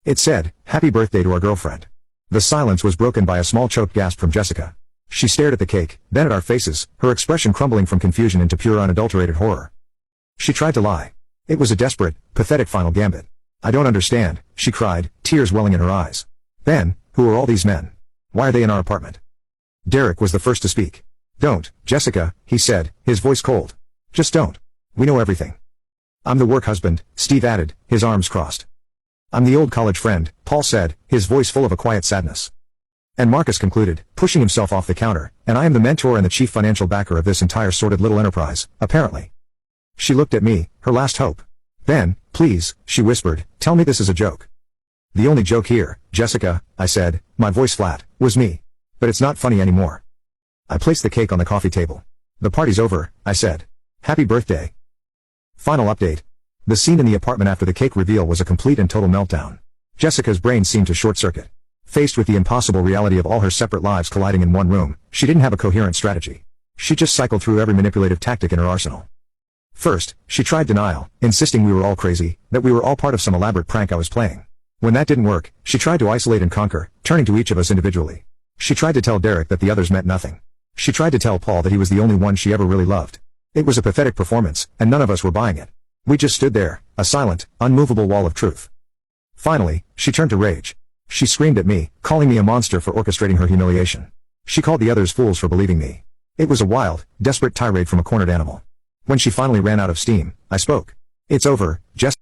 It said, "Happy birthday to our girlfriend." The silence was broken by a small choked gasp from Jessica. She stared at the cake, then at our faces, her expression crumbling from confusion into pure unadulterated horror. She tried to lie. It was a desperate, pathetic final gambit. "I don't understand," she cried, tears welling in her eyes. "Ben, who are all these men? Why are they in our apartment?" Derek was the first to speak. "Don't, Jessica," he said, his voice cold. "Just don't. We know everything." "I'm the work husband," Steve added, his arms crossed. "I'm the old college friend," Paul said, his voice full of a quiet sadness. "And Marcus concluded, pushing himself off the counter, "and I am the mentor and the chief financial backer of this entire sordid little enterprise, apparently." She looked at me, her last hope. "Ben, please," she whispered, "tell me this is a joke." "The only joke here, Jessica," I said, my voice flat, "was me. But it's not funny anymore." I placed the cake on the coffee table. "The party's over," I said. "Happy birthday." Final update. The scene in the apartment after the cake reveal was a complete and total meltdown. Jessica's brain seemed to short-circuit. Faced with the impossible reality of all her separate lives colliding in one room, she didn't have a coherent strategy. She just cycled through every manipulative tactic in her arsenal. First, she tried denial, insisting we were all crazy, that we were all part of some elaborate prank I was playing. When that didn't work, she tried to isolate and conquer, turning to each of us individually. She tried to tell Derek that the others meant nothing. She tried to tell Paul that he was the only one she ever really loved. It was a pathetic performance, and none of us were buying it. We just stood there, a silent, unmovable wall of truth. Finally, she turned to rage. She screamed at me, calling me a monster for orchestrating her humiliation. She called the others fools for believing me. It was a wild, desperate tirade from a cornered animal. When she finally ran out of steam, I spoke. "It's over, Jess."